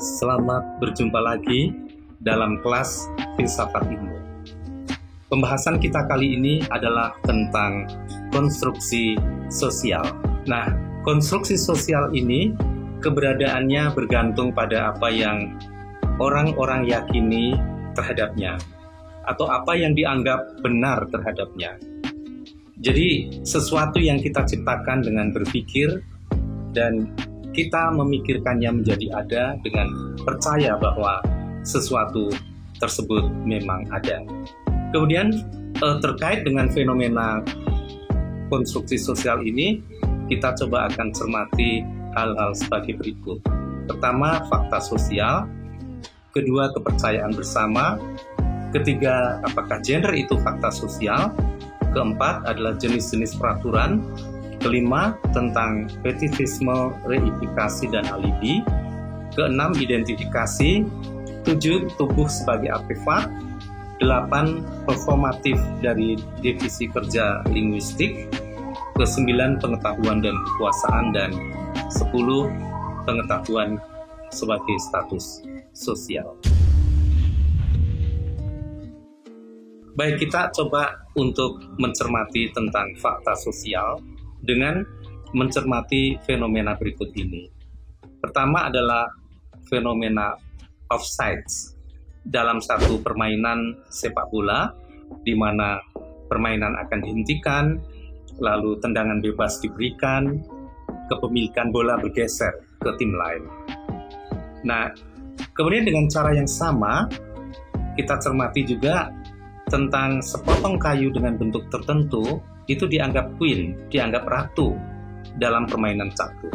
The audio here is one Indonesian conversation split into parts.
Selamat berjumpa lagi dalam kelas Filsafat Ilmu. Pembahasan kita kali ini adalah tentang konstruksi sosial. Nah, konstruksi sosial ini keberadaannya bergantung pada apa yang orang-orang yakini terhadapnya atau apa yang dianggap benar terhadapnya. Jadi, sesuatu yang kita ciptakan dengan berpikir dan kita memikirkannya menjadi ada dengan percaya bahwa sesuatu tersebut memang ada. Kemudian terkait dengan fenomena konstruksi sosial ini, kita coba akan cermati hal-hal sebagai berikut. Pertama, fakta sosial. Kedua, kepercayaan bersama. Ketiga, apakah gender itu fakta sosial? Keempat adalah jenis-jenis peraturan. Kelima, tentang fetishisme, reifikasi, dan alibi. Keenam, identifikasi. 7, tubuh sebagai artefak. 8, performatif dari divisi kerja linguistik. Ke-9, pengetahuan dan kekuasaan. Dan 10, pengetahuan sebagai status sosial. Baik, kita coba untuk mencermati tentang fakta sosial dengan mencermati fenomena berikut ini. Pertama adalah fenomena offsides dalam satu permainan sepak bola, di mana permainan akan dihentikan, lalu tendangan bebas diberikan, kepemilikan bola bergeser ke tim lain. Nah, kemudian dengan cara yang sama, kita cermati juga tentang sepotong kayu dengan bentuk tertentu, itu dianggap queen, dianggap ratu dalam permainan catur.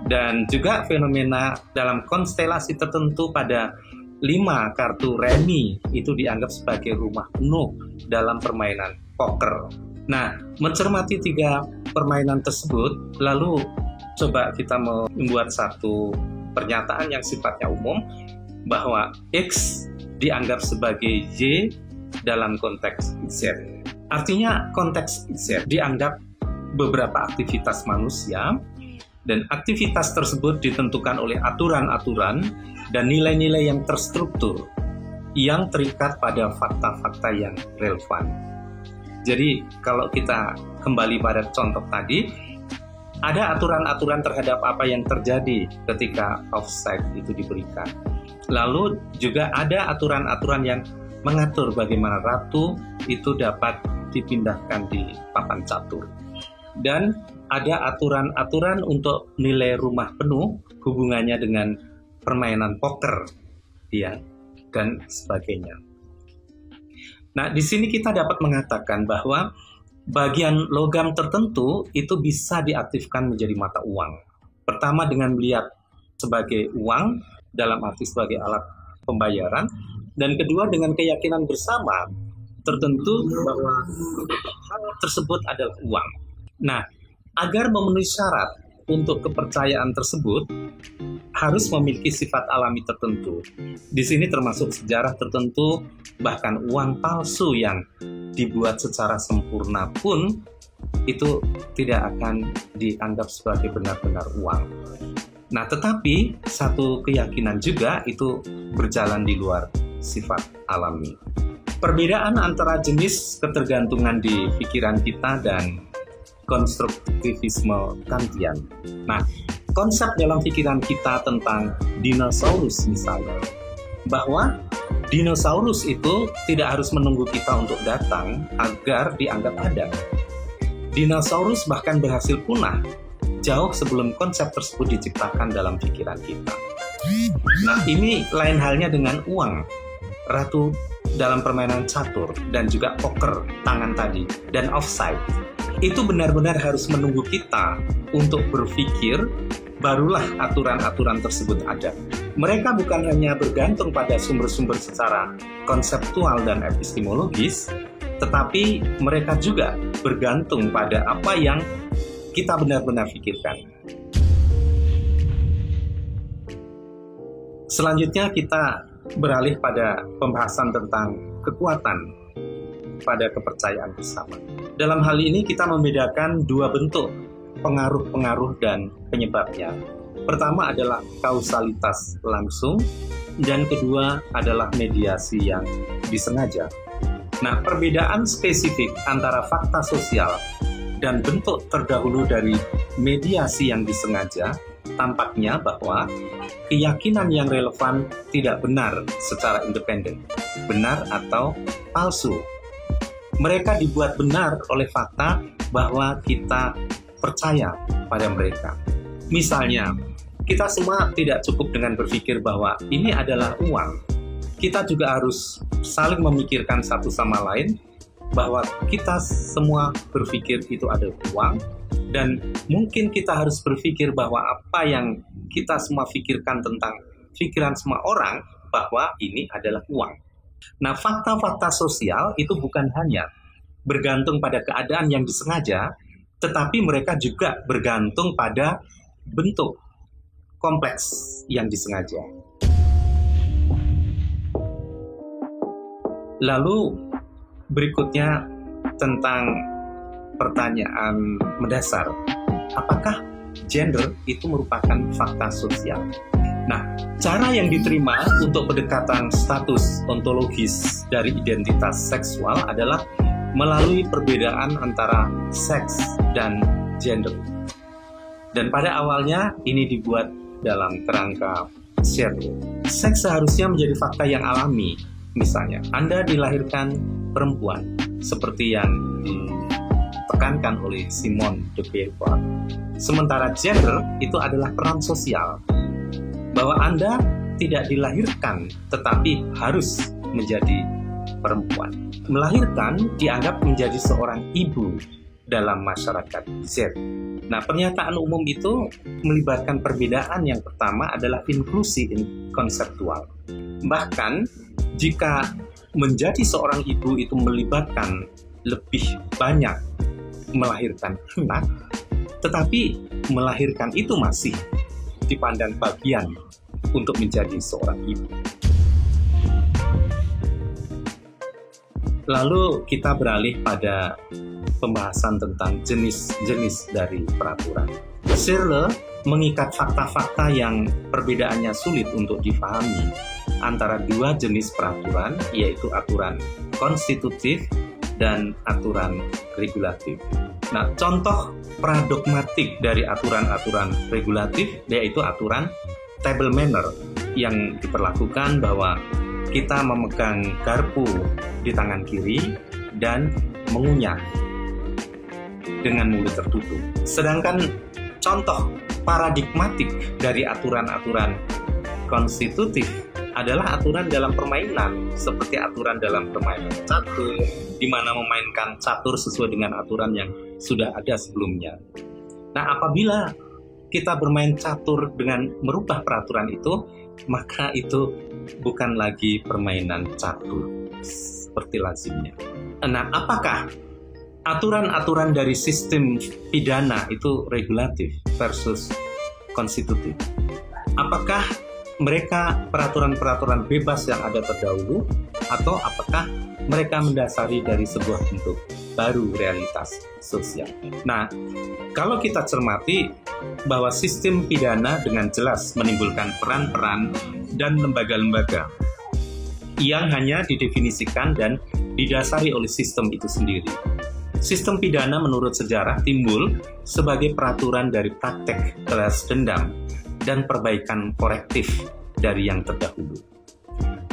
Dan juga fenomena dalam konstelasi tertentu pada 5 kartu remi itu dianggap sebagai rumah penuh dalam permainan poker. Nah, mencermati 3 permainan tersebut, lalu coba kita membuat satu pernyataan yang sifatnya umum bahwa X dianggap sebagai Y dalam konteks Z. Artinya konteks Z dianggap beberapa aktivitas manusia dan aktivitas tersebut ditentukan oleh aturan-aturan dan nilai-nilai yang terstruktur yang terikat pada fakta-fakta yang relevan. Jadi kalau kita kembali pada contoh tadi, ada aturan-aturan terhadap apa yang terjadi ketika offside itu diberikan. Lalu juga ada aturan-aturan yang mengatur bagaimana ratu itu dapat dipindahkan di papan catur. Dan ada aturan-aturan untuk nilai rumah penuh hubungannya dengan permainan poker, ya, dan sebagainya. Nah, di sini kita dapat mengatakan bahwa bagian logam tertentu itu bisa diaktifkan menjadi mata uang. Pertama dengan melihat sebagai uang dalam arti sebagai alat pembayaran, dan kedua dengan keyakinan bersama tertentu bahwa hal tersebut adalah uang. Nah, agar memenuhi syarat untuk kepercayaan tersebut harus memiliki sifat alami tertentu. Di sini termasuk sejarah tertentu, bahkan uang palsu yang dibuat secara sempurna pun itu tidak akan dianggap sebagai benar-benar uang. Nah, tetapi satu keyakinan juga itu berjalan di luar sifat alami. Perbedaan antara jenis ketergantungan di pikiran kita dan konstruktivisme Kantian. Nah, konsep dalam pikiran kita tentang dinosaurus misalnya, bahwa dinosaurus itu tidak harus menunggu kita untuk datang agar dianggap ada. Dinosaurus bahkan berhasil punah jauh sebelum konsep tersebut diciptakan dalam pikiran kita. Nah, ini lain halnya dengan uang, ratu dalam permainan catur, dan juga poker tangan tadi, dan offside. Itu benar-benar harus menunggu kita untuk berpikir, barulah aturan-aturan tersebut ada. Mereka bukan hanya bergantung pada sumber-sumber secara konseptual dan epistemologis, tetapi mereka juga bergantung pada apa yang kita benar-benar pikirkan. Selanjutnya kita beralih pada pembahasan tentang kekuatan pada kepercayaan bersama. Dalam hal ini kita membedakan 2 bentuk pengaruh-pengaruh dan penyebabnya. Pertama adalah kausalitas langsung, dan kedua adalah mediasi yang disengaja. Nah, perbedaan spesifik antara fakta sosial dan bentuk terdahulu dari mediasi yang disengaja tampaknya bahwa keyakinan yang relevan tidak benar secara independen, benar atau palsu. Mereka dibuat benar oleh fakta bahwa kita percaya pada mereka. Misalnya, kita semua tidak cukup dengan berpikir bahwa ini adalah uang. Kita juga harus saling memikirkan satu sama lain bahwa kita semua berpikir itu adalah uang, dan mungkin kita harus berpikir bahwa apa yang kita semua pikirkan tentang pikiran semua orang bahwa ini adalah uang. Nah, fakta-fakta sosial itu bukan hanya bergantung pada keadaan yang disengaja, tetapi mereka juga bergantung pada bentuk kompleks yang disengaja. Lalu berikutnya tentang pertanyaan mendasar, apakah gender itu merupakan fakta sosial? Nah, cara yang diterima untuk pendekatan status ontologis dari identitas seksual adalah melalui perbedaan antara seks dan gender. Dan pada awalnya ini dibuat dalam kerangka Searle. Seks seharusnya menjadi fakta yang alami. Misalnya, Anda dilahirkan perempuan, seperti yang ditekankan oleh Simone de Beauvoir. Sementara gender itu adalah peran sosial, bahwa Anda tidak dilahirkan, tetapi harus menjadi perempuan. Melahirkan dianggap menjadi seorang ibu dalam masyarakat Z. Nah, pernyataan umum itu melibatkan perbedaan. Yang pertama adalah inklusi konseptual. Bahkan, jika menjadi seorang ibu itu melibatkan lebih banyak melahirkan anak, tetapi melahirkan itu masih dipandang bagian untuk menjadi seorang ibu. Lalu kita beralih pada pembahasan tentang jenis-jenis dari peraturan. Searle mengikat fakta-fakta yang perbedaannya sulit untuk difahami antara dua jenis peraturan, yaitu aturan konstitutif dan aturan regulatif. Nah, contoh paradogmatik dari aturan-aturan regulatif yaitu aturan table manner yang diperlakukan bahwa kita memegang garpu di tangan kiri dan mengunyah dengan mulut tertutup. Sedangkan contoh paradigmatik dari aturan-aturan konstitutif adalah aturan dalam permainan, seperti aturan dalam permainan catur, di mana memainkan catur sesuai dengan aturan yang sudah ada sebelumnya. Nah, apabila kita bermain catur dengan merubah peraturan itu, maka itu bukan lagi permainan catur seperti lazimnya. Nah, apakah aturan-aturan dari sistem pidana itu regulatif versus konstitutif? Apakah mereka peraturan-peraturan bebas yang ada terdahulu, atau apakah mereka mendasari dari sebuah bentuk baru realitas sosial? Nah, kalau kita cermati bahwa sistem pidana dengan jelas menimbulkan peran-peran dan lembaga-lembaga yang hanya didefinisikan dan didasari oleh sistem itu sendiri. Sistem pidana menurut sejarah timbul sebagai peraturan dari praktek balas dendam dan perbaikan korektif dari yang terdahulu.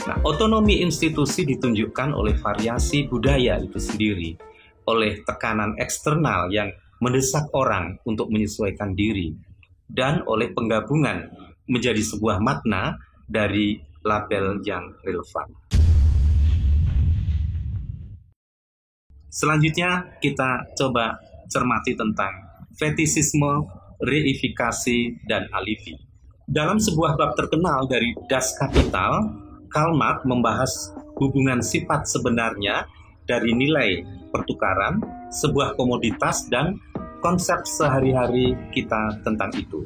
Nah, otonomi institusi ditunjukkan oleh variasi budaya itu sendiri, oleh tekanan eksternal yang mendesak orang untuk menyesuaikan diri, dan oleh penggabungan menjadi sebuah makna dari label yang relevan. Selanjutnya kita coba cermati tentang fetisisme, reifikasi, dan alibi. Dalam sebuah bab terkenal dari Das Kapital, Karl Marx membahas hubungan sifat sebenarnya dari nilai pertukaran, sebuah komoditas, dan konsep sehari-hari kita tentang itu.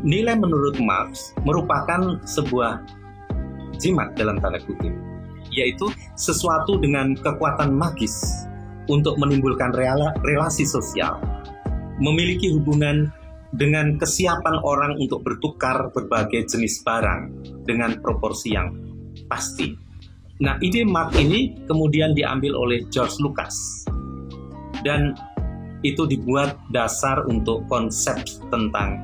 Nilai menurut Marx merupakan sebuah jimat dalam tanda kutip, yaitu sesuatu dengan kekuatan magis untuk menimbulkan relasi sosial, memiliki hubungan dengan kesiapan orang untuk bertukar berbagai jenis barang dengan proporsi yang pasti. Nah, ide Mark ini kemudian diambil oleh George Lucas dan itu dibuat dasar untuk konsep tentang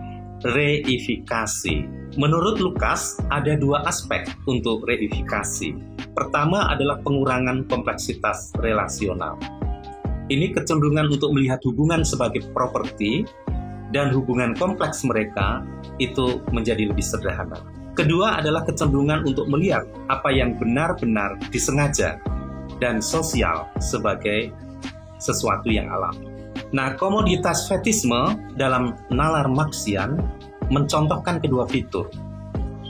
reifikasi. Menurut Lucas, ada dua aspek untuk reifikasi. Pertama adalah pengurangan kompleksitas relasional. Ini kecenderungan untuk melihat hubungan sebagai properti dan hubungan kompleks mereka itu menjadi lebih sederhana. Kedua adalah kecenderungan untuk melihat apa yang benar-benar disengaja dan sosial sebagai sesuatu yang alami. Nah, komoditas fetisme dalam nalar Marxian mencontohkan kedua fitur.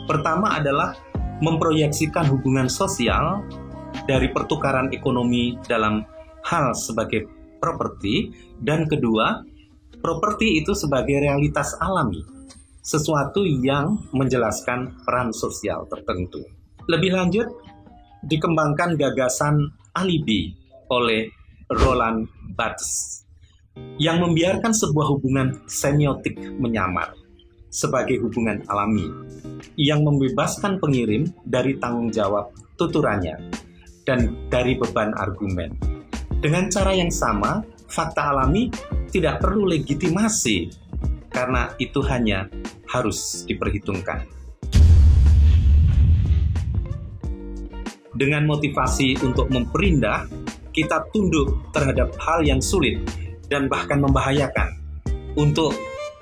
Pertama adalah memproyeksikan hubungan sosial dari pertukaran ekonomi dalam hal sebagai properti, dan kedua, properti itu sebagai realitas alami, sesuatu yang menjelaskan peran sosial tertentu. Lebih lanjut, dikembangkan gagasan alibi oleh Roland Barthes yang membiarkan sebuah hubungan semiotik menyamar sebagai hubungan alami yang membebaskan pengirim dari tanggung jawab tuturannya dan dari beban argumen. Dengan cara yang sama, fakta alami tidak perlu legitimasi karena itu hanya harus diperhitungkan. Dengan motivasi untuk memperindah, kita tunduk terhadap hal yang sulit dan bahkan membahayakan untuk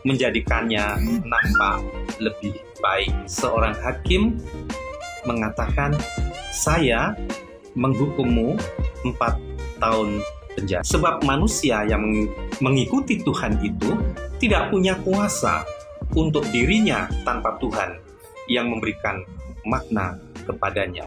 menjadikannya nampak lebih baik. Seorang hakim mengatakan, "Saya menghukummu 4 tahun penjara." Sebab manusia yang mengikuti Tuhan itu tidak punya kuasa untuk dirinya tanpa Tuhan yang memberikan makna kepadanya.